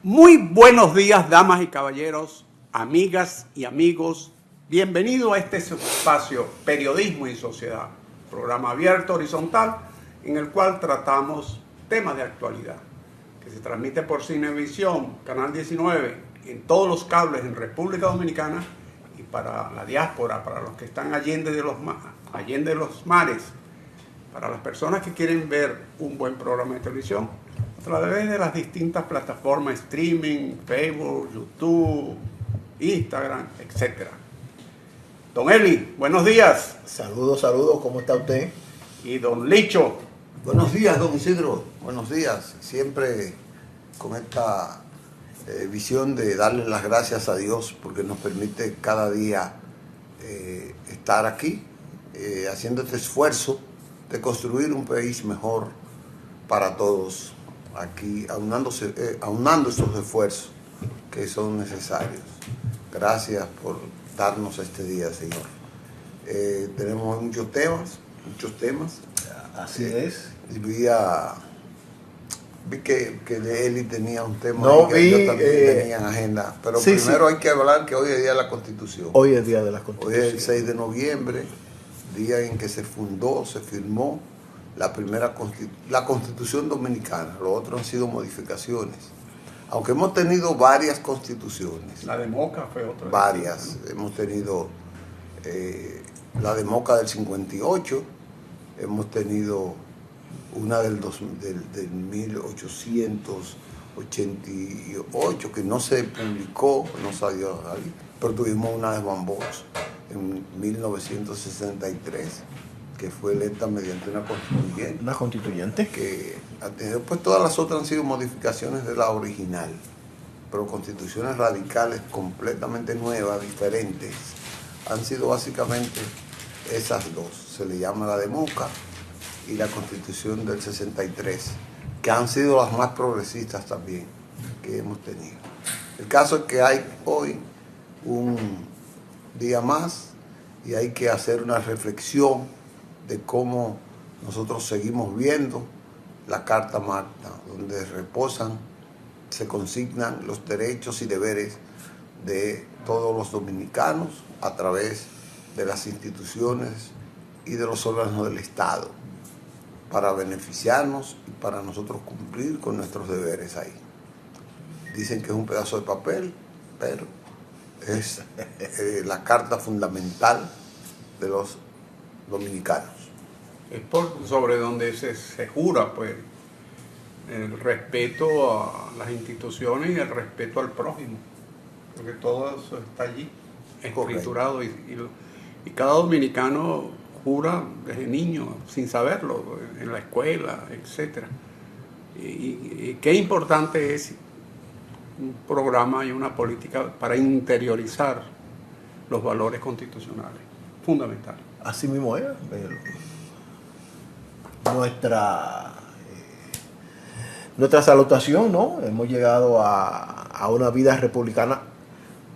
Muy buenos días, damas y caballeros, amigas y amigos. Bienvenido a este espacio Periodismo y Sociedad, programa abierto, horizontal, en el cual tratamos temas de actualidad, que se transmite por Cinevisión, Canal 19, en todos los cables en República Dominicana y para la diáspora, para los que están allende de los mares, para las personas que quieren ver un buen programa de televisión, a través de las distintas plataformas streaming, Facebook, YouTube, Instagram, etc. Don Eli, buenos días. Saludos, ¿cómo está usted? Y don Licho. Buenos días, don Isidro, buenos días. Siempre con esta visión de darle las gracias a Dios porque nos permite cada día estar aquí, haciendo este esfuerzo de construir un país mejor para todos, aquí aunando estos esfuerzos que son necesarios. Gracias por darnos este día, Señor. Tenemos muchos temas. Así es. Vi que de Eli tenía un tema No, que yo también tenía en agenda, pero sí, primero hay que hablar que hoy es Día de la Constitución. Hoy es Día de la Hoy Constitución. es el 6 de noviembre, día en que se firmó la Constitución Dominicana. Lo otro han sido modificaciones. Aunque hemos tenido varias constituciones. La de Moca fue otra. Varias. Hemos tenido la de Moca del 58, hemos tenido una del 1888 que no se publicó, no salió ahí, pero tuvimos una de Juan Bosch en 1963, que fue electa mediante una constituyente. Una constituyente. Que pues todas las otras han sido modificaciones de la original, pero constituciones radicales completamente nuevas, diferentes, han sido básicamente esas dos. Se le llama la de Moca y la Constitución del 63, que han sido las más progresistas también que hemos tenido. El caso es que hay hoy un día más y hay que hacer una reflexión de cómo nosotros seguimos viendo la Carta Magna, donde se consignan los derechos y deberes de todos los dominicanos a través de las instituciones y de los órganos del Estado, para beneficiarnos y para nosotros cumplir con nuestros deberes ahí. Dicen que es un pedazo de papel, pero es la carta fundamental de los dominicanos. Es sobre donde se jura, pues, el respeto a las instituciones y el respeto al prójimo, porque todo eso está allí, escriturado, y cada dominicano jura desde niño, sin saberlo, en la escuela, etc. Y qué importante es un programa y una política para interiorizar los valores constitucionales, fundamental. Así mismo es. Nuestra salutación, ¿no? Hemos llegado a una vida republicana,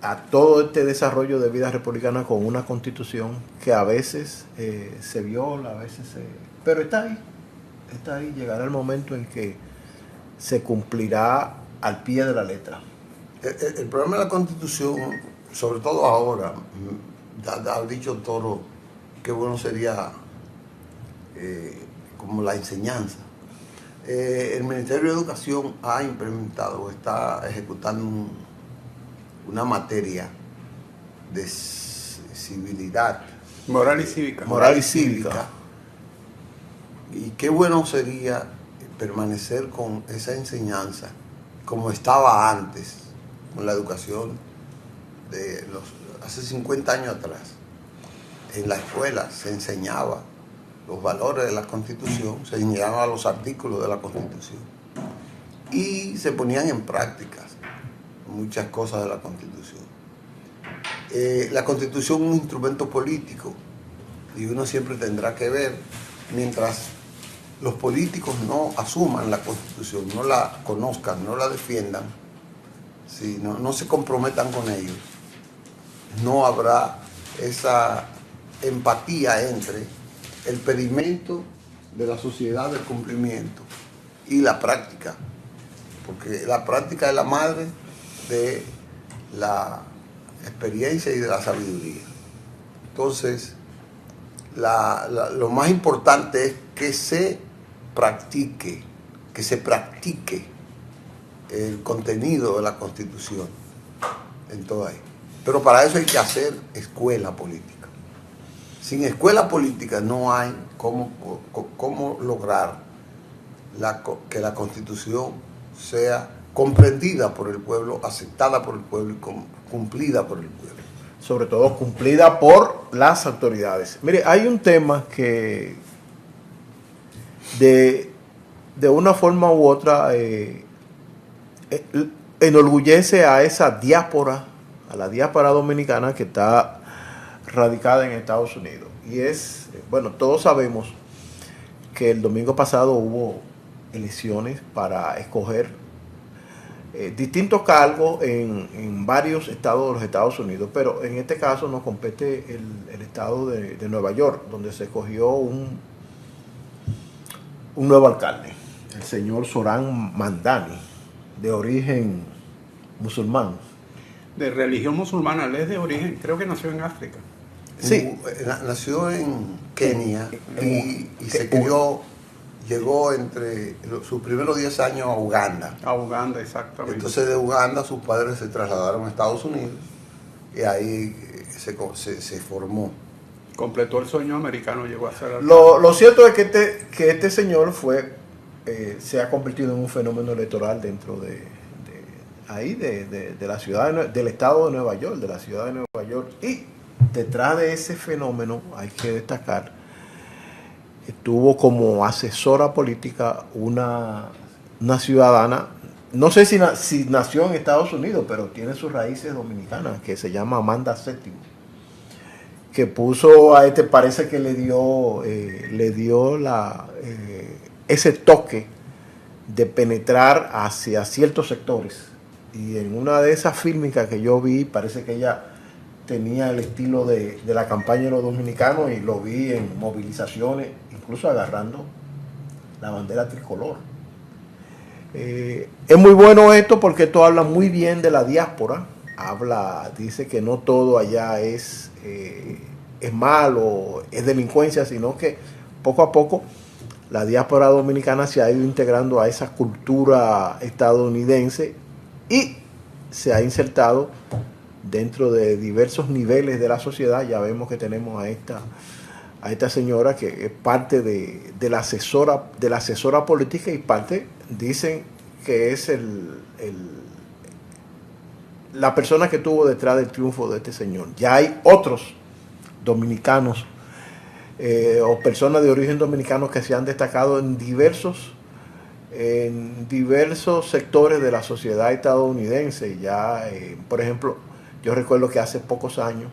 a todo este desarrollo de vida republicana con una constitución que a veces se viola, a veces pero está ahí, llegará el momento en que se cumplirá al pie de la letra. El problema de la constitución, sobre todo ahora, ha dicho Toro, qué bueno sería como la enseñanza. El Ministerio de Educación ha implementado, está ejecutando una materia de civilidad. Moral y cívica. Moral y cívica. Y qué bueno sería permanecer con esa enseñanza como estaba antes, con la educación hace 50 años atrás. En la escuela se enseñaba los valores de la Constitución, se enseñaban los artículos de la Constitución y se ponían en práctica muchas cosas de la Constitución. La Constitución es un instrumento político y uno siempre tendrá que ver, mientras los políticos no asuman la Constitución, no la conozcan, no la defiendan, si no se comprometan con ellos, no habrá esa empatía entre el pedimento de la sociedad del cumplimiento y la práctica porque la práctica es la madre de la experiencia y de la sabiduría. Entonces, lo más importante es que se practique el contenido de la Constitución en todo ahí. Pero para eso hay que hacer escuela política. Sin escuela política no hay cómo lograr que la Constitución sea comprendida por el pueblo, aceptada por el pueblo y cumplida por el pueblo. Sobre todo cumplida por las autoridades. Mire, hay un tema que de una forma u otra enorgullece a esa diáspora, a la diáspora dominicana que está radicada en Estados Unidos. Y es, bueno, todos sabemos que el domingo pasado hubo elecciones para escoger distintos cargos en varios estados de los Estados Unidos, pero en este caso nos compete el estado de Nueva York, donde se escogió un nuevo alcalde, el señor Zoran Mamdani, de origen musulmán. De religión musulmana, él es de origen, creo que nació en África. Sí. Nació en Kenia y se crió, llegó entre sus primeros 10 años a Uganda. A Uganda, exactamente. Entonces de Uganda sus padres se trasladaron a Estados Unidos y ahí se formó. Completó el sueño americano, llegó a ser... Lo cierto es que este señor se ha convertido en un fenómeno electoral dentro de la ciudad, del estado de Nueva York, de la ciudad de Nueva York. Y detrás de ese fenómeno hay que destacar, tuvo como asesora política una ciudadana, no sé si nació en Estados Unidos, pero tiene sus raíces dominicanas, que se llama Amanda Séptimo, que puso a parece que le dio ese toque de penetrar hacia ciertos sectores. Y en una de esas fílmicas que yo vi, parece que ella tenía el estilo de la campaña de los dominicanos, y lo vi en movilizaciones, incluso agarrando la bandera tricolor. Es muy bueno esto porque esto habla muy bien de la diáspora. Dice que no todo allá es malo, es delincuencia, sino que poco a poco la diáspora dominicana se ha ido integrando a esa cultura estadounidense y se ha insertado dentro de diversos niveles de la sociedad. Ya vemos que tenemos a esta señora que es parte de la asesora política, y parte, dicen que es la persona que estuvo detrás del triunfo de este señor. Ya hay otros dominicanos o personas de origen dominicano que se han destacado en diversos sectores de la sociedad estadounidense. Ya, por ejemplo, yo recuerdo que hace pocos años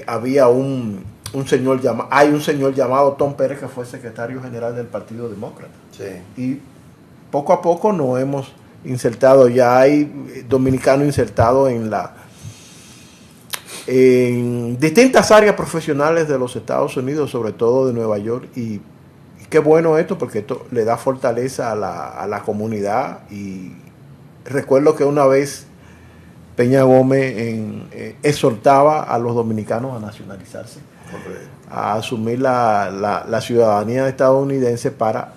había un señor llamado Tom Pérez, que fue secretario general del Partido Demócrata. Sí. Y poco a poco nos hemos insertado, ya hay dominicanos insertados en distintas áreas profesionales de los Estados Unidos, sobre todo de Nueva York, y qué bueno esto, porque esto le da fortaleza a la comunidad. Y recuerdo que una vez Peña Gómez exhortaba a los dominicanos a nacionalizarse, a asumir la ciudadanía estadounidense para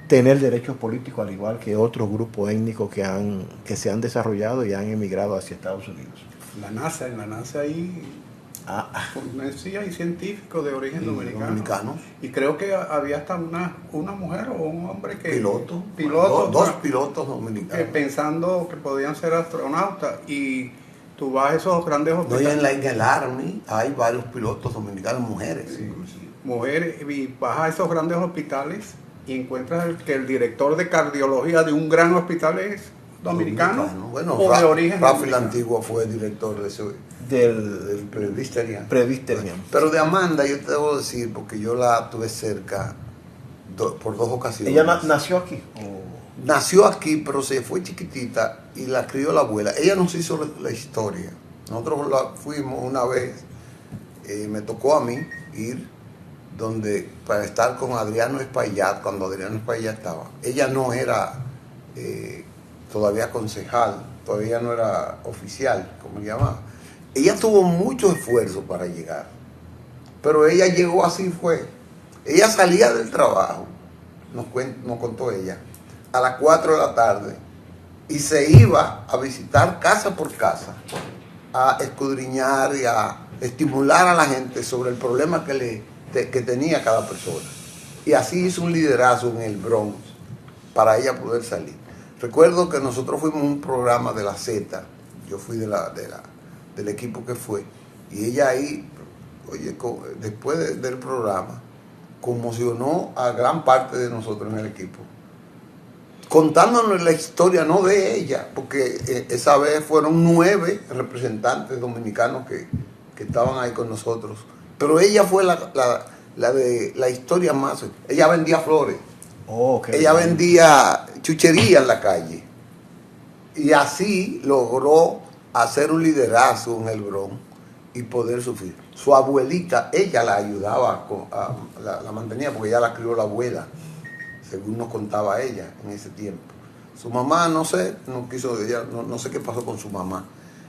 tener derechos políticos, al igual que otros grupos étnicos que se han desarrollado y han emigrado hacia Estados Unidos. En la NASA ahí sí hay científicos de origen dominicano. Y creo que había hasta una mujer o un hombre que... Dos pilotos dominicanos. Pensando que podían ser astronautas. Y tú vas a esos grandes hospitales. No, en el Army hay varios pilotos dominicanos, mujeres. Sí, mujeres. Y vas a esos grandes hospitales y encuentras que el director de cardiología de un gran hospital es dominicano. Bueno, o de origen Rafael Antiguo fue director del Presbyterian. Pero de Amanda yo te debo decir, porque yo la tuve cerca por 2 ocasiones. ¿Ella nació aquí? Nació aquí, pero se fue chiquitita y la crió la abuela. Ella nos hizo la historia. Nosotros fuimos una vez, me tocó a mí ir para estar con Adriano Espaillat, cuando Adriano Espaillat estaba. Ella no era todavía concejal, todavía no era oficial, como llamaba. Ella tuvo mucho esfuerzo para llegar, pero ella llegó así fue. Ella salía del trabajo, nos contó ella, a las 4 de la tarde y se iba a visitar casa por casa, a escudriñar y a estimular a la gente sobre el problema que tenía cada persona. Y así hizo un liderazgo en el Bronx para ella poder salir. Recuerdo que nosotros fuimos a un programa de la Z, yo fui del equipo que fue, y ella ahí, oye, después del programa, conmocionó a gran parte de nosotros en el equipo, contándonos la historia, no de ella, porque esa vez fueron 9 representantes dominicanos que estaban ahí con nosotros, pero ella fue la historia más. Ella vendía flores, ella vendía chuchería en la calle, y así logró hacer un liderazgo en el Bronx y poder sufrir. Su abuelita, ella la ayudaba, la mantenía porque ella la crió la abuela, según nos contaba ella en ese tiempo. Su mamá, no sé, no quiso, ella, no sé qué pasó con su mamá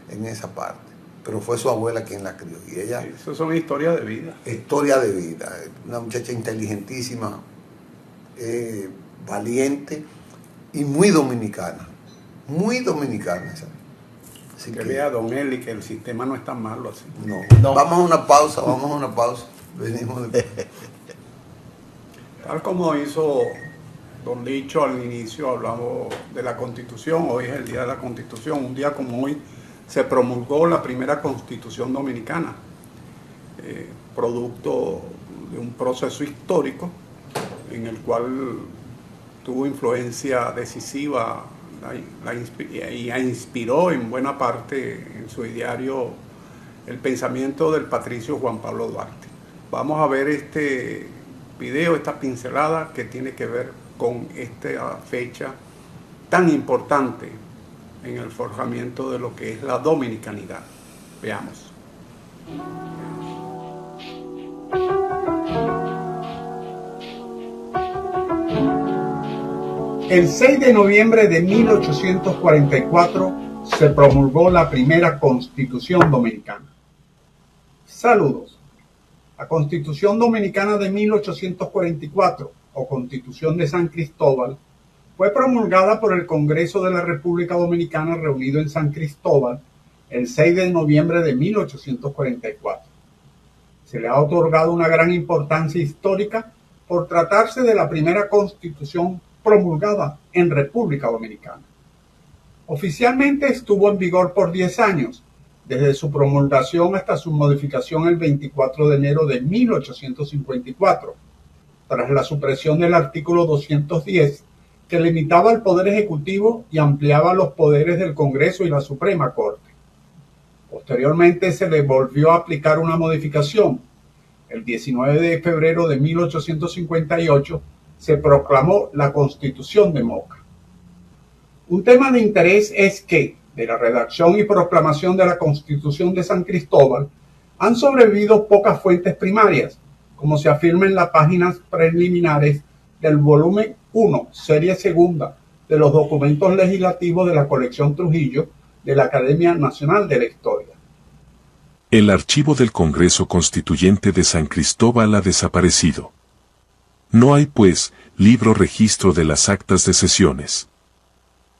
en esa parte, pero fue su abuela quien la crió. Y ella, sí, eso son historias de vida. Historia de vida, una muchacha inteligentísima, valiente y muy dominicana, ¿sabes? Así que vea, don Eli, que el sistema no es tan malo así. No. Vamos a una pausa. Venimos de... Tal como hizo don Licho al inicio, hablamos de la Constitución. Hoy es el Día de la Constitución. Un día como hoy se promulgó la primera Constitución dominicana, producto de un proceso histórico en el cual tuvo influencia decisiva y inspiró en buena parte en su ideario el pensamiento del patricio Juan Pablo Duarte. Vamos a ver este video, esta pincelada que tiene que ver con esta fecha tan importante en el forjamiento de lo que es la dominicanidad. Veamos. El 6 de noviembre de 1844 se promulgó la primera Constitución Dominicana. Saludos. La Constitución Dominicana de 1844, o Constitución de San Cristóbal, fue promulgada por el Congreso de la República Dominicana reunido en San Cristóbal el 6 de noviembre de 1844. Se le ha otorgado una gran importancia histórica por tratarse de la primera Constitución promulgada en República Dominicana. Oficialmente estuvo en vigor por 10 años, desde su promulgación hasta su modificación el 24 de enero de 1854, tras la supresión del artículo 210, que limitaba el Poder Ejecutivo y ampliaba los poderes del Congreso y la Suprema Corte. Posteriormente se le volvió a aplicar una modificación. El 19 de febrero de 1858 se proclamó la Constitución de Moca. Un tema de interés es que, de la redacción y proclamación de la Constitución de San Cristóbal, han sobrevivido pocas fuentes primarias, como se afirma en las páginas preliminares del volumen 1, serie segunda, de los documentos legislativos de la colección Trujillo de la Academia Nacional de la Historia. El archivo del Congreso Constituyente de San Cristóbal ha desaparecido. No hay, pues, libro registro de las actas de sesiones.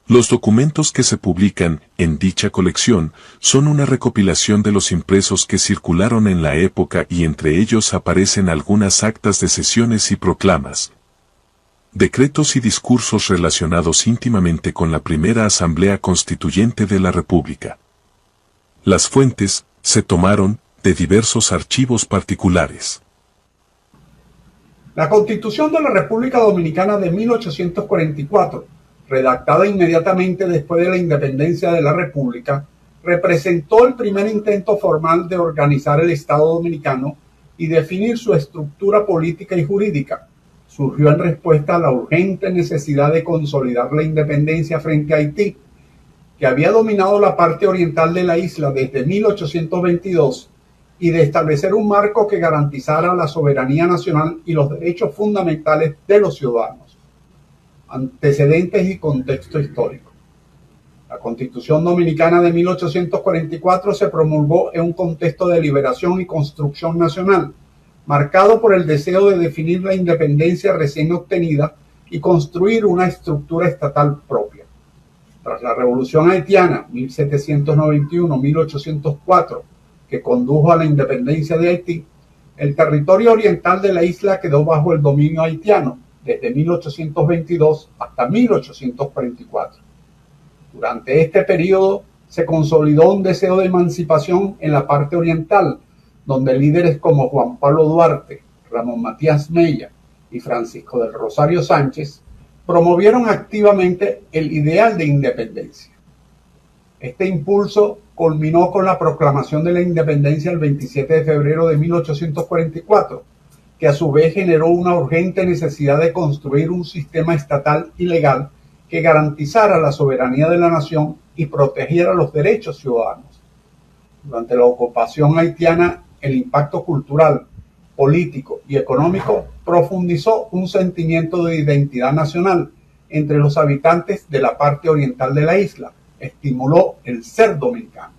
Los documentos que se publican en dicha colección son una recopilación de los impresos que circularon en la época y entre ellos aparecen algunas actas de sesiones y proclamas, decretos y discursos relacionados íntimamente con la primera Asamblea Constituyente de la República. Las fuentes se tomaron de diversos archivos particulares. La Constitución de la República Dominicana de 1844, redactada inmediatamente después de la independencia de la República, representó el primer intento formal de organizar el Estado dominicano y definir su estructura política y jurídica. Surgió en respuesta a la urgente necesidad de consolidar la independencia frente a Haití, que había dominado la parte oriental de la isla desde 1822, y de establecer un marco que garantizara la soberanía nacional y los derechos fundamentales de los ciudadanos. Antecedentes y contexto histórico. La Constitución Dominicana de 1844 se promulgó en un contexto de liberación y construcción nacional, marcado por el deseo de definir la independencia recién obtenida y construir una estructura estatal propia. Tras la Revolución Haitiana, 1791-1804, que condujo a la independencia de Haití, el territorio oriental de la isla quedó bajo el dominio haitiano desde 1822 hasta 1844. Durante este periodo se consolidó un deseo de emancipación en la parte oriental, donde líderes como Juan Pablo Duarte, Ramón Matías Mella y Francisco del Rosario Sánchez promovieron activamente el ideal de independencia. Este impulso culminó con la proclamación de la independencia el 27 de febrero de 1844, que a su vez generó una urgente necesidad de construir un sistema estatal y legal que garantizara la soberanía de la nación y protegiera los derechos ciudadanos. Durante la ocupación haitiana, el impacto cultural, político y económico profundizó un sentimiento de identidad nacional entre los habitantes de la parte oriental de la isla, estimuló el ser dominicano.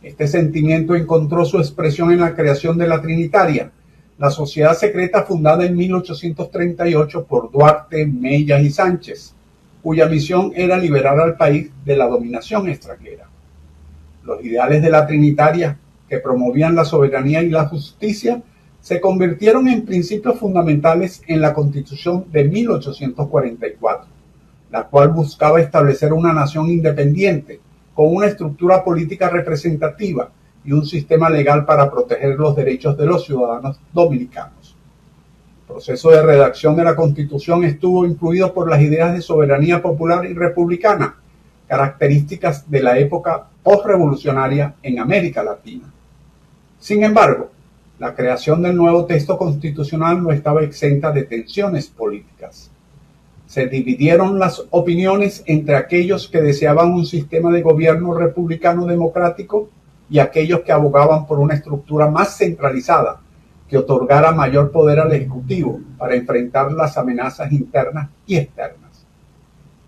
Este sentimiento encontró su expresión en la creación de la Trinitaria, la sociedad secreta fundada en 1838 por Duarte, Mella y Sánchez, cuya misión era liberar al país de la dominación extranjera. Los ideales de la Trinitaria, que promovían la soberanía y la justicia, se convirtieron en principios fundamentales en la Constitución de 1844, la cual buscaba establecer una nación independiente, con una estructura política representativa y un sistema legal para proteger los derechos de los ciudadanos dominicanos. El proceso de redacción de la Constitución estuvo influido por las ideas de soberanía popular y republicana, características de la época postrevolucionaria en América Latina. Sin embargo, la creación del nuevo texto constitucional no estaba exenta de tensiones políticas. Se dividieron las opiniones entre aquellos que deseaban un sistema de gobierno republicano democrático y aquellos que abogaban por una estructura más centralizada, que otorgara mayor poder al Ejecutivo para enfrentar las amenazas internas y externas.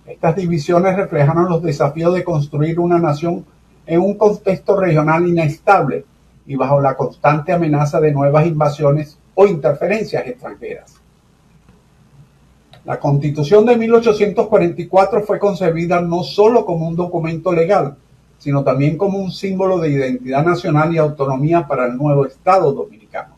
Estas divisiones reflejaron los desafíos de construir una nación en un contexto regional inestable y bajo la constante amenaza de nuevas invasiones o interferencias extranjeras. La Constitución de 1844 fue concebida no solo como un documento legal, sino también como un símbolo de identidad nacional y autonomía para el nuevo Estado dominicano.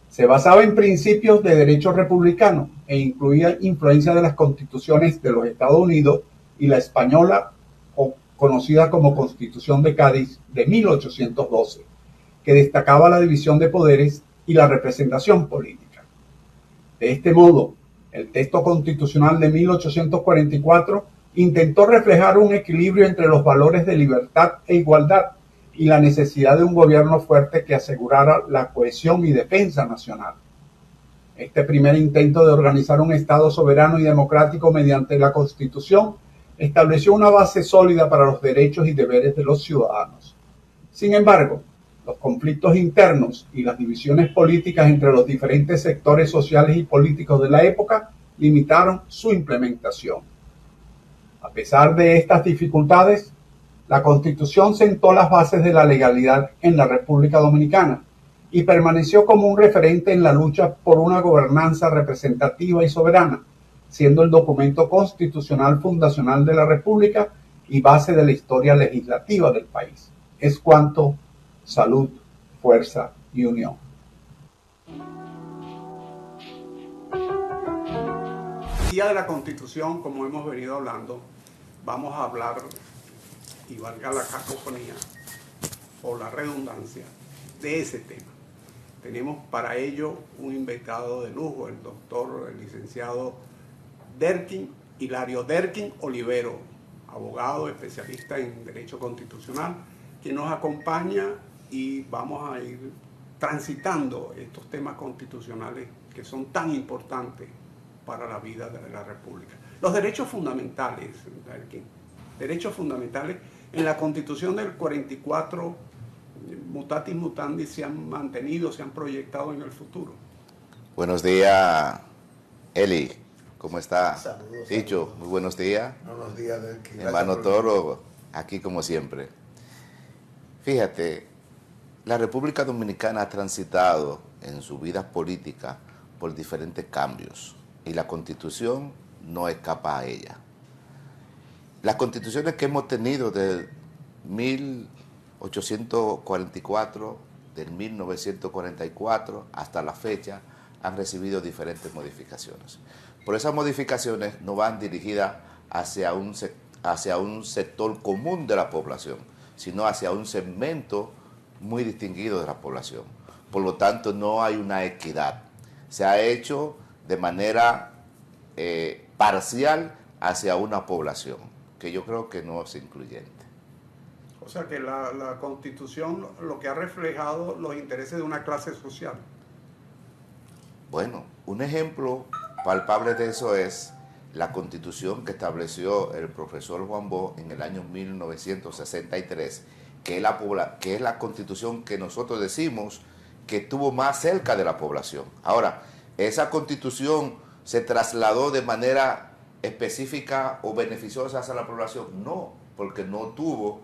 Se basaba en principios de derecho republicano e incluía influencia de las constituciones de los Estados Unidos y la española, o conocida como Constitución de Cádiz de 1812, que destacaba la división de poderes y la representación política. De este modo, el texto constitucional de 1844 intentó reflejar un equilibrio entre los valores de libertad e igualdad y la necesidad de un gobierno fuerte que asegurara la cohesión y defensa nacional. Este primer intento de organizar un Estado soberano y democrático mediante la Constitución estableció una base sólida para los derechos y deberes de los ciudadanos. Sin embargo, los conflictos internos y las divisiones políticas entre los diferentes sectores sociales y políticos de la época limitaron su implementación. A pesar de estas dificultades, la Constitución sentó las bases de la legalidad en la República Dominicana y permaneció como un referente en la lucha por una gobernanza representativa y soberana, siendo el documento constitucional fundacional de la República y base de la historia legislativa del país. Es cuanto, salud, fuerza y unión. Día de la Constitución, como hemos venido hablando, vamos a hablar, y valga la cacofonía o la redundancia, de ese tema. Tenemos para ello un invitado de lujo, el doctor, el licenciado Hilario Derkin Olivero, abogado, especialista en Derecho Constitucional, que nos acompaña y vamos a ir transitando estos temas constitucionales que son tan importantes para la vida de la República. Los derechos fundamentales, Derkin, derechos fundamentales en la Constitución del 44, mutatis mutandis, se han mantenido, se han proyectado en el futuro. Buenos días, Eli. ¿Cómo está? Saludos. Dicho, muy buenos días. Buenos días, Delqui. Hermano Gracias por- Toro, aquí como siempre. Fíjate, la República Dominicana ha transitado en su vida política por diferentes cambios y la Constitución no escapa a ella. Las constituciones que hemos tenido de 1844, del 1944 hasta la fecha han recibido diferentes modificaciones. Por esas modificaciones no van dirigidas hacia un sector común de la población, sino hacia un segmento muy distinguido de la población. Por lo tanto, no hay una equidad. Se ha hecho de manera parcial hacia una población, que yo creo que no es incluyente. O sea que la Constitución lo que ha reflejado los intereses de una clase social. Bueno, un ejemplo palpable de eso es la Constitución que estableció el profesor Juan Bosch en el año 1963, que es la Constitución que nosotros decimos que estuvo más cerca de la población. Ahora, ¿esa Constitución se trasladó de manera específica o beneficiosa hacia la población? No, porque no tuvo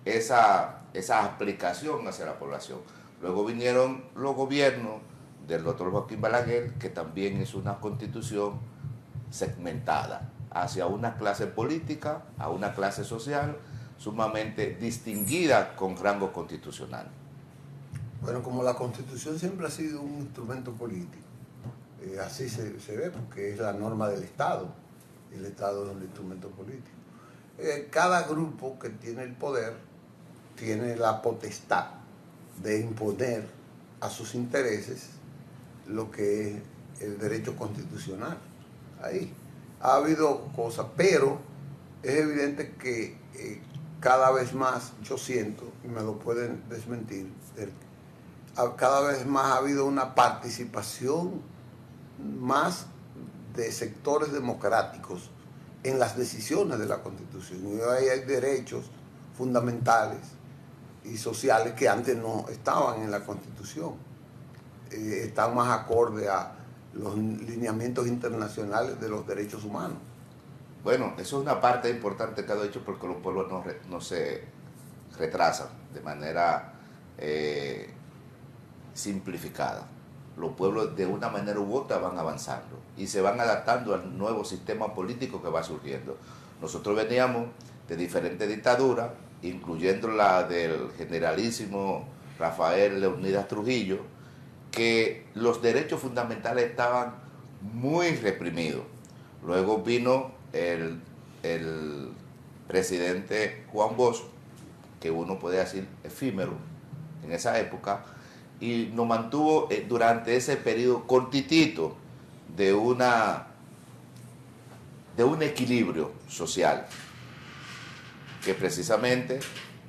esa aplicación hacia la población. Luego vinieron los gobiernos del doctor Joaquín Balaguer, que también es una constitución segmentada hacia una clase política, a una clase social sumamente distinguida con rango constitucional. Bueno, como la Constitución siempre ha sido un instrumento político, así se ve porque es la norma del Estado. El Estado es un instrumento político. Cada grupo que tiene el poder tiene la potestad de imponer a sus intereses lo que es el derecho constitucional. Ahí ha habido cosas, pero es evidente que cada vez más, yo siento, y me lo pueden desmentir, cada vez más ha habido una participación más de sectores democráticos en las decisiones de la Constitución. Y hoy hay derechos fundamentales y sociales que antes no estaban en la Constitución. Están más acorde a los lineamientos internacionales de los derechos humanos. Bueno, eso es una parte importante que ha dicho, porque los pueblos no se retrasan de manera simplificada. Los pueblos de una manera u otra van avanzando y se van adaptando al nuevo sistema político que va surgiendo. Nosotros veníamos de diferentes dictaduras, incluyendo la del generalísimo Rafael Leónidas Trujillo, que los derechos fundamentales estaban muy reprimidos. Luego vino el presidente Juan Bosch, que uno puede decir efímero en esa época, y nos mantuvo durante ese periodo cortitito de un equilibrio social, que precisamente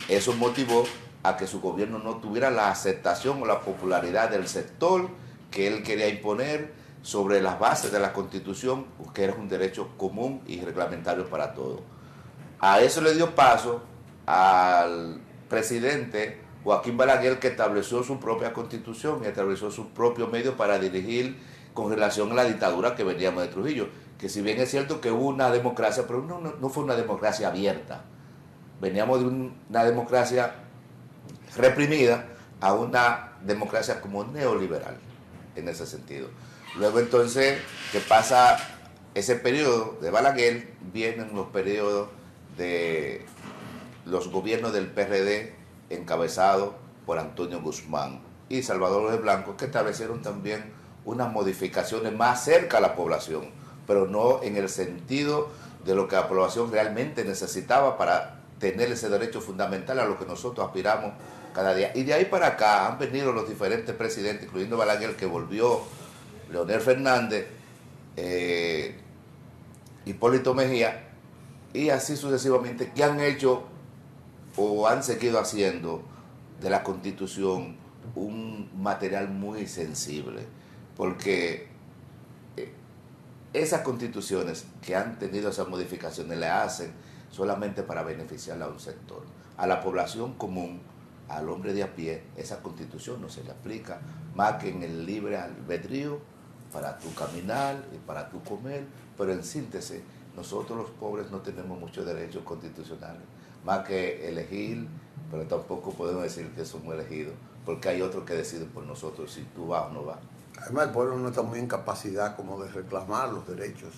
eso motivó a que su gobierno no tuviera la aceptación o la popularidad del sector que él quería imponer sobre las bases de la Constitución, que era un derecho común y reglamentario para todos. A eso le dio paso al presidente Joaquín Balaguer, que estableció su propia Constitución y estableció su propio medio para dirigir con relación a la dictadura que veníamos de Trujillo, que si bien es cierto que hubo una democracia, pero no fue una democracia abierta. Veníamos de una democracia reprimida a una democracia como neoliberal, en ese sentido. Luego entonces, que pasa ese periodo de Balaguer, vienen los periodos de los gobiernos del PRD encabezado por Antonio Guzmán y Salvador López Blanco, que establecieron también unas modificaciones más cerca a la población, pero no en el sentido de lo que la población realmente necesitaba para tener ese derecho fundamental a lo que nosotros aspiramos cada día. Y de ahí para acá han venido los diferentes presidentes, incluyendo Balaguer, que volvió, Leonel Fernández, Hipólito Mejía, y así sucesivamente, que han hecho o han seguido haciendo de la Constitución un material muy sensible, porque esas constituciones que han tenido esas modificaciones le hacen solamente para beneficiar a un sector. A la población común, al hombre de a pie, esa Constitución no se le aplica más que en el libre albedrío para tu caminar y para tu comer, pero en síntesis, nosotros los pobres no tenemos muchos derechos constitucionales, más que elegir, pero tampoco podemos decir que somos elegidos, porque hay otros que deciden por nosotros si tú vas o no vas. Además, el pueblo no está muy en capacidad como de reclamar los derechos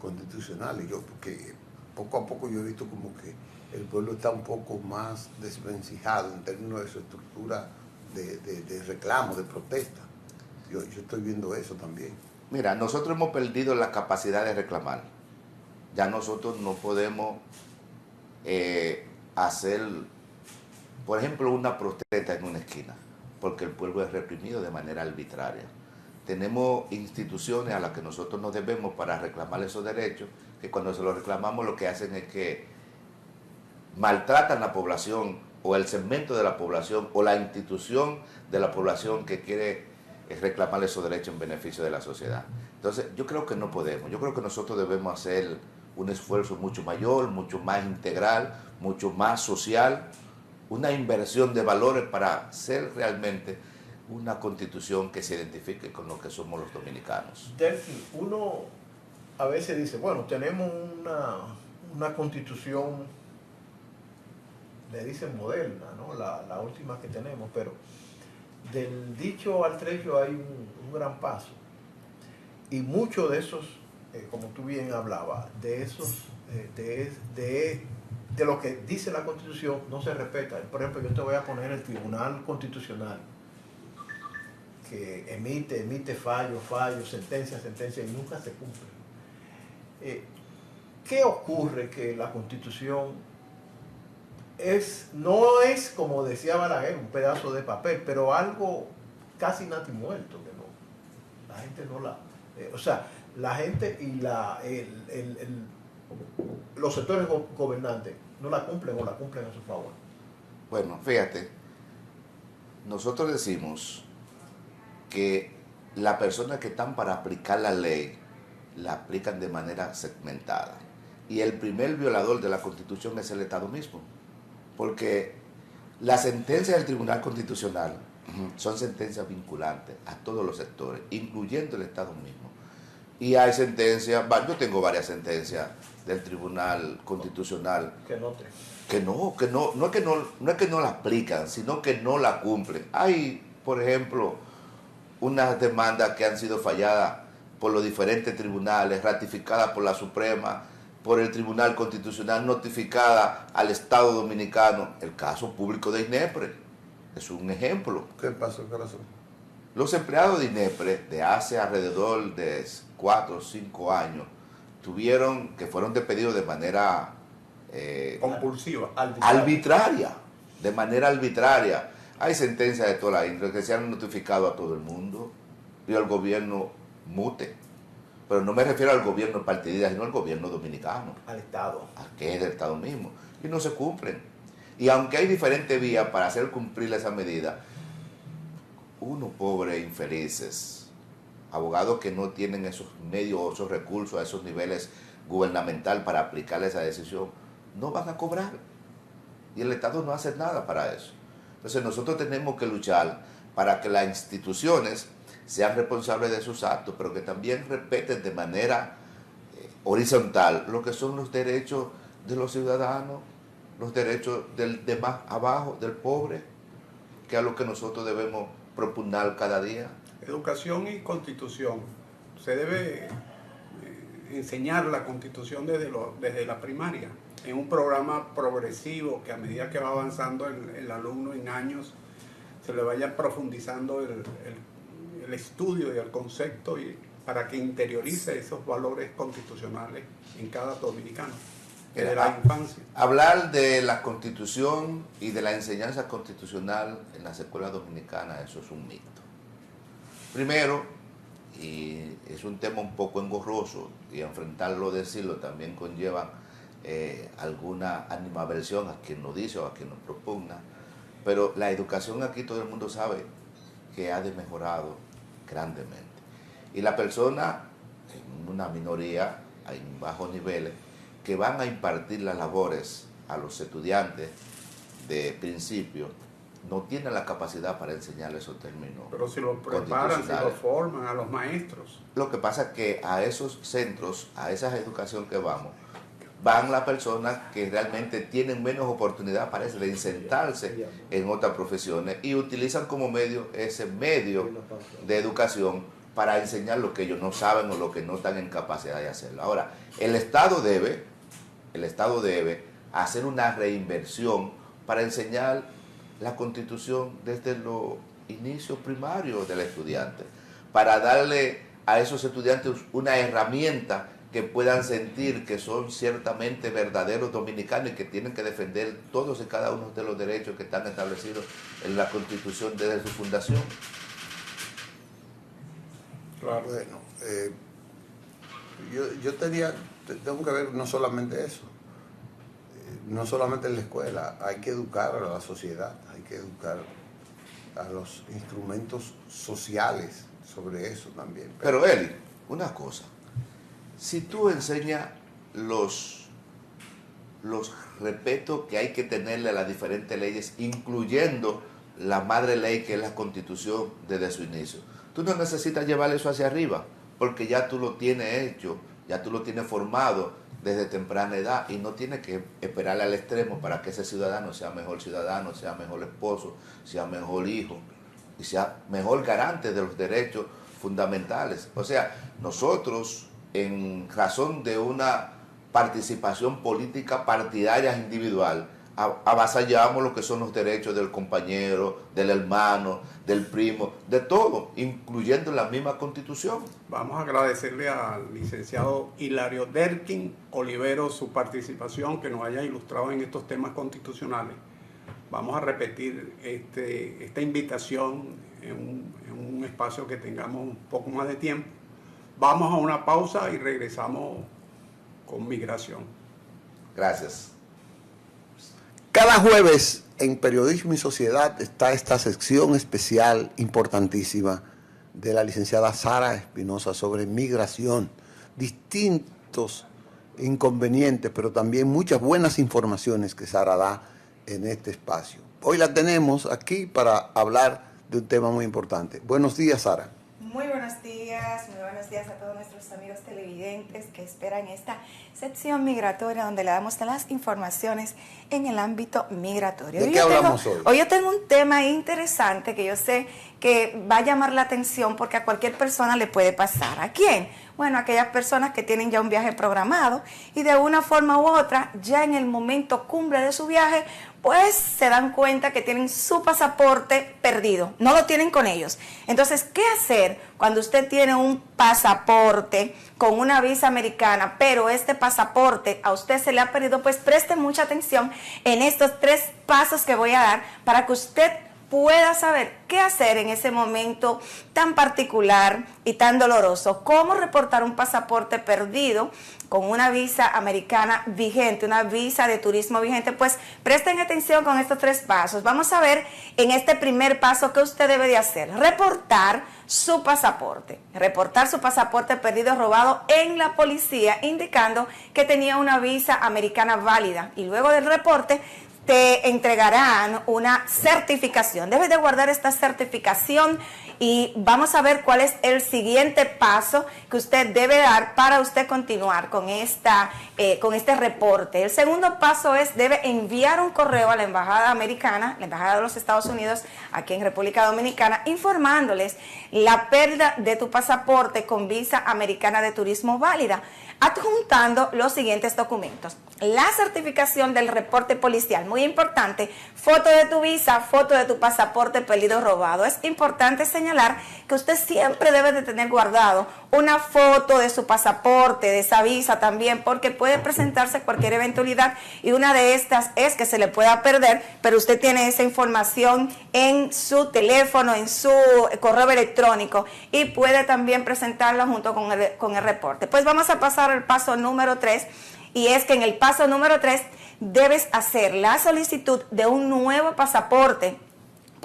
constitucionales. Porque poco a poco yo he visto como que el pueblo está un poco más desvencijado en términos de su estructura de reclamo, de protesta. Yo estoy viendo eso también. Mira, nosotros hemos perdido la capacidad de reclamar. Ya nosotros no podemos hacer, por ejemplo, una protesta en una esquina, porque el pueblo es reprimido de manera arbitraria. Tenemos instituciones a las que nosotros nos debemos para reclamar esos derechos, que cuando se los reclamamos lo que hacen es que maltratan a la población o el segmento de la población o la institución de la población que quiere reclamar esos derechos en beneficio de la sociedad. Entonces, yo creo que no podemos. Yo creo que nosotros debemos hacer un esfuerzo mucho mayor, mucho más integral, mucho más social, una inversión de valores para ser realmente una constitución que se identifique con lo que somos los dominicanos. Delphi, uno a veces dice, bueno, tenemos una constitución, le dicen moderna, ¿no? La última que tenemos, pero del dicho al trecho hay un gran paso. Y muchos de esos, como tú bien hablabas, de esos, de lo que dice la Constitución no se respeta. Por ejemplo, yo te voy a poner el Tribunal Constitucional, que emite fallo, sentencia, y nunca se cumple. ¿Qué ocurre? Que la Constitución no es, como decía Balaguer, un pedazo de papel, pero algo casi natimuerto, que no, la gente no la... o sea, la gente y los sectores gobernantes no la cumplen o la cumplen a su favor. Bueno, fíjate, nosotros decimos que las personas que están para aplicar la ley la aplican de manera segmentada. Y el primer violador de la Constitución es el Estado mismo. Porque las sentencias del Tribunal Constitucional son sentencias vinculantes a todos los sectores, incluyendo el Estado mismo. Y hay sentencias, yo tengo varias sentencias del Tribunal Constitucional que no es que no la aplican, sino que no la cumplen. Hay, por ejemplo, unas demandas que han sido falladas por los diferentes tribunales, ratificadas por la Suprema, por el Tribunal Constitucional, notificada al Estado Dominicano. El caso público de INEPRE es un ejemplo. ¿Qué pasó, corazón? Los empleados de INEPRE de hace alrededor de 4 o 5 años fueron despedidos de manera compulsiva, arbitraria, de manera arbitraria. Hay sentencias de toda la índole que se han notificado a todo el mundo y al gobierno mute. Pero no me refiero al gobierno partidista, sino al gobierno dominicano. Al Estado. Que es del Estado mismo. Y no se cumplen. Y aunque hay diferentes vías para hacer cumplir esa medida, unos pobres infelices, abogados que no tienen esos medios o esos recursos a esos niveles gubernamental para aplicar esa decisión, no van a cobrar. Y el Estado no hace nada para eso. Entonces nosotros tenemos que luchar para que las instituciones sean responsables de sus actos, pero que también respeten de manera horizontal lo que son los derechos de los ciudadanos, los derechos de más abajo, del pobre, que es a lo que nosotros debemos propugnar cada día. Educación y Constitución. Se debe enseñar la Constitución desde la primaria, en un programa progresivo que a medida que va avanzando el alumno en años, se le vaya profundizando el estudio y el concepto para que interiorice esos valores constitucionales en cada dominicano, desde la infancia. Hablar de la Constitución y de la enseñanza constitucional en las escuelas dominicanas, eso es un mito. Primero, y es un tema un poco engorroso, y enfrentarlo, decirlo, también conlleva alguna animadversión a quien lo dice o a quien lo propugna, pero la educación aquí todo el mundo sabe que ha mejorado grandemente. Y la persona, en una minoría, en bajos niveles, que van a impartir las labores a los estudiantes de principio, no tienen la capacidad para enseñar esos términos. Pero si lo preparan, si lo forman a los maestros. Lo que pasa es que a esos centros, a esa educación que van las personas que realmente tienen menos oportunidad, parece, de insertarse en otras profesiones y utilizan como medio ese medio de educación para enseñar lo que ellos no saben o lo que no están en capacidad de hacerlo. Ahora, el Estado debe hacer una reinversión para enseñar la Constitución desde los inicios primarios del estudiante, para darle a esos estudiantes una herramienta que puedan sentir que son ciertamente verdaderos dominicanos y que tienen que defender todos y cada uno de los derechos que están establecidos en la Constitución desde su fundación. Claro. Bueno, yo tengo que ver no solamente eso, no solamente en la escuela, hay que educar a la sociedad, hay que educar a los instrumentos sociales sobre eso también. Pero Eli, una cosa, si tú enseñas los respetos que hay que tenerle a las diferentes leyes, incluyendo la madre ley que es la Constitución desde su inicio, tú no necesitas llevar eso hacia arriba, porque ya tú lo tienes hecho, ya tú lo tienes formado desde temprana edad y no tienes que esperarle al extremo para que ese ciudadano sea mejor ciudadano, sea mejor esposo, sea mejor hijo y sea mejor garante de los derechos fundamentales. O sea, nosotros, en razón de una participación política partidaria individual, avasallamos lo que son los derechos del compañero, del hermano, del primo, de todo, incluyendo la misma Constitución. Vamos a agradecerle al licenciado Hilario Derkin Olivero su participación, que nos haya ilustrado en estos temas constitucionales. Vamos a repetir esta invitación en un espacio que tengamos un poco más de tiempo. Vamos a una pausa y regresamos con migración. Gracias. Cada jueves en Periodismo y Sociedad está esta sección especial importantísima de la licenciada Sara Espinosa sobre migración, distintos inconvenientes, pero también muchas buenas informaciones que Sara da en este espacio. Hoy la tenemos aquí para hablar de un tema muy importante. Buenos días, Sara. Muy buenos días a todos nuestros amigos televidentes que esperan esta sección migratoria donde le damos las informaciones en el ámbito migratorio. ¿De qué hablamos hoy? Hoy yo tengo un tema interesante que yo sé que va a llamar la atención porque a cualquier persona le puede pasar. ¿A quién? Bueno, aquellas personas que tienen ya un viaje programado y de una forma u otra, ya en el momento cumbre de su viaje, pues se dan cuenta que tienen su pasaporte perdido, no lo tienen con ellos. Entonces, ¿qué hacer cuando usted tiene un pasaporte con una visa americana, pero este pasaporte a usted se le ha perdido? Pues preste mucha atención en estos 3 pasos que voy a dar para que usted pueda saber qué hacer en ese momento tan particular y tan doloroso. Cómo reportar un pasaporte perdido con una visa americana vigente, una visa de turismo vigente. Pues presten atención con estos 3 pasos. Vamos a ver en este primer paso qué usted debe de hacer. Reportar su pasaporte. Reportar su pasaporte perdido o robado en la policía, indicando que tenía una visa americana válida. Y luego del reporte te entregarán una certificación. Debes de guardar esta certificación y vamos a ver cuál es el siguiente paso que usted debe dar para usted continuar con este reporte. El segundo paso es, debe enviar un correo a la Embajada Americana, la Embajada de los Estados Unidos, aquí en República Dominicana, informándoles la pérdida de tu pasaporte con visa americana de turismo válida, adjuntando los siguientes documentos. La certificación del reporte policial, muy importante, foto de tu visa, foto de tu pasaporte perdido o robado. Es importante señalar que usted siempre debe de tener guardado una foto de su pasaporte, de esa visa también, porque puede presentarse cualquier eventualidad y una de estas es que se le pueda perder, pero usted tiene esa información en su teléfono, en su correo electrónico y puede también presentarla junto con el reporte. Pues vamos a pasar al paso número 3. Y es que en el paso número 3 debes hacer la solicitud de un nuevo pasaporte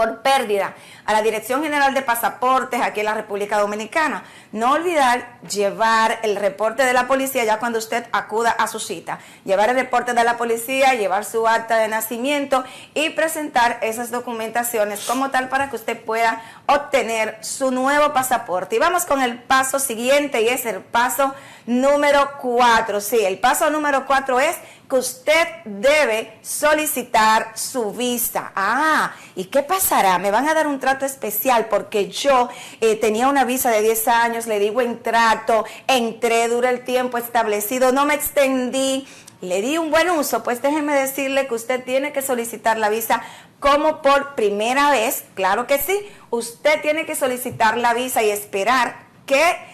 por pérdida a la Dirección General de Pasaportes aquí en la República Dominicana. No olvidar llevar el reporte de la policía ya cuando usted acuda a su cita. Llevar el reporte de la policía, llevar su acta de nacimiento y presentar esas documentaciones como tal para que usted pueda obtener su nuevo pasaporte. Y vamos con el paso siguiente y es el paso número 4. Sí, el paso número 4 es que usted debe solicitar su visa. ¿Y qué pasará? Me van a dar un trato especial porque yo tenía una visa de 10 años, le di buen trato, entré, duré el tiempo establecido, no me extendí, le di un buen uso. Pues déjeme decirle que usted tiene que solicitar la visa como por primera vez. Claro que sí, usted tiene que solicitar la visa y esperar que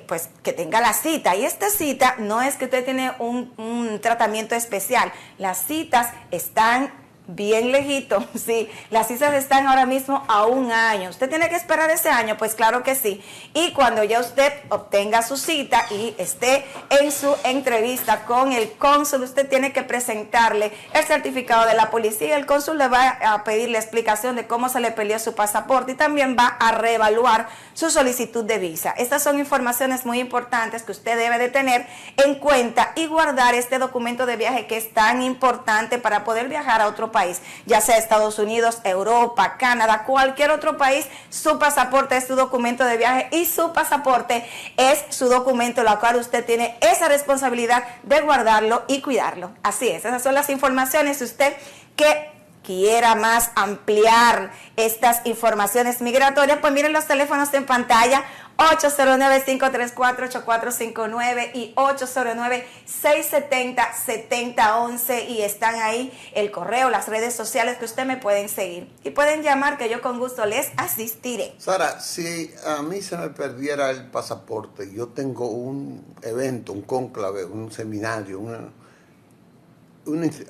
pues que tenga la cita. Y esta cita no es que usted tiene un tratamiento especial. Las citas están bien lejitos, sí. Las citas están ahora mismo a 1 año. ¿Usted tiene que esperar ese año? Pues claro que sí. Y cuando ya usted obtenga su cita y esté en su entrevista con el cónsul, usted tiene que presentarle el certificado de la policía. El cónsul le va a pedir la explicación de cómo se le perdió su pasaporte y también va a reevaluar su solicitud de visa. Estas son informaciones muy importantes que usted debe de tener en cuenta y guardar este documento de viaje que es tan importante para poder viajar a otro país, ya sea Estados Unidos, Europa, Canadá, cualquier otro país. Su pasaporte es su documento de viaje y su pasaporte es su documento, lo cual usted tiene esa responsabilidad de guardarlo y cuidarlo. Así es, esas son las informaciones. Si usted que quiera más ampliar estas informaciones migratorias, pues miren los teléfonos en pantalla: 809-534-8459 y 809-670-7011, y están ahí el correo, las redes sociales que usted me pueden seguir y pueden llamar, que yo con gusto les asistiré. Sara, si a mí se me perdiera el pasaporte, yo tengo un evento, un cónclave, un seminario,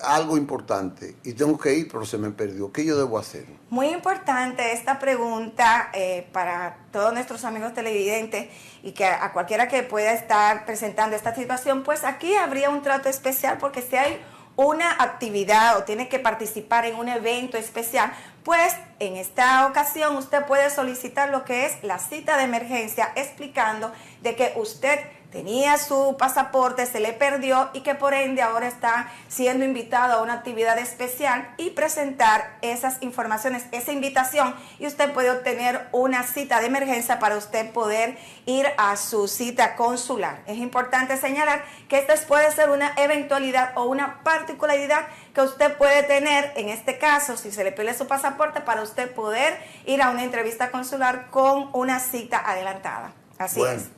algo importante y tengo que ir, pero se me perdió, ¿qué yo debo hacer? Muy importante esta pregunta para todos nuestros amigos televidentes y que a cualquiera que pueda estar presentando esta situación, pues aquí habría un trato especial, porque si hay una actividad o tiene que participar en un evento especial, pues en esta ocasión usted puede solicitar lo que es la cita de emergencia, explicando de que usted tenía su pasaporte, se le perdió y que por ende ahora está siendo invitado a una actividad especial, y presentar esas informaciones, esa invitación, y usted puede obtener una cita de emergencia para usted poder ir a su cita consular. Es importante señalar que esta puede ser una eventualidad o una particularidad que usted puede tener, en este caso, si se le pierde su pasaporte, para usted poder ir a una entrevista consular con una cita adelantada. Así es.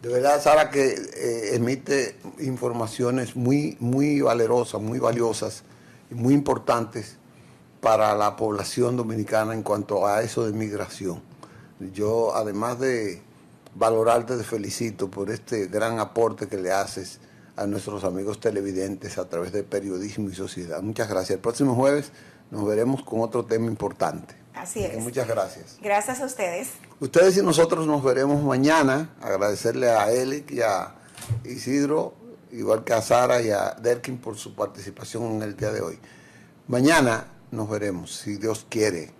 De verdad, Sara, que emite informaciones muy, muy valerosas, muy valiosas y muy importantes para la población dominicana en cuanto a eso de migración. Yo, además de valorarte, te felicito por este gran aporte que le haces a nuestros amigos televidentes a través de Periodismo y Sociedad. Muchas gracias. El próximo jueves nos veremos con otro tema importante. Así es. Muchas gracias. Gracias a ustedes. Ustedes y nosotros nos veremos mañana. Agradecerle a Elic y a Isidro, igual que a Sara y a Derkin, por su participación en el día de hoy. Mañana nos veremos, si Dios quiere.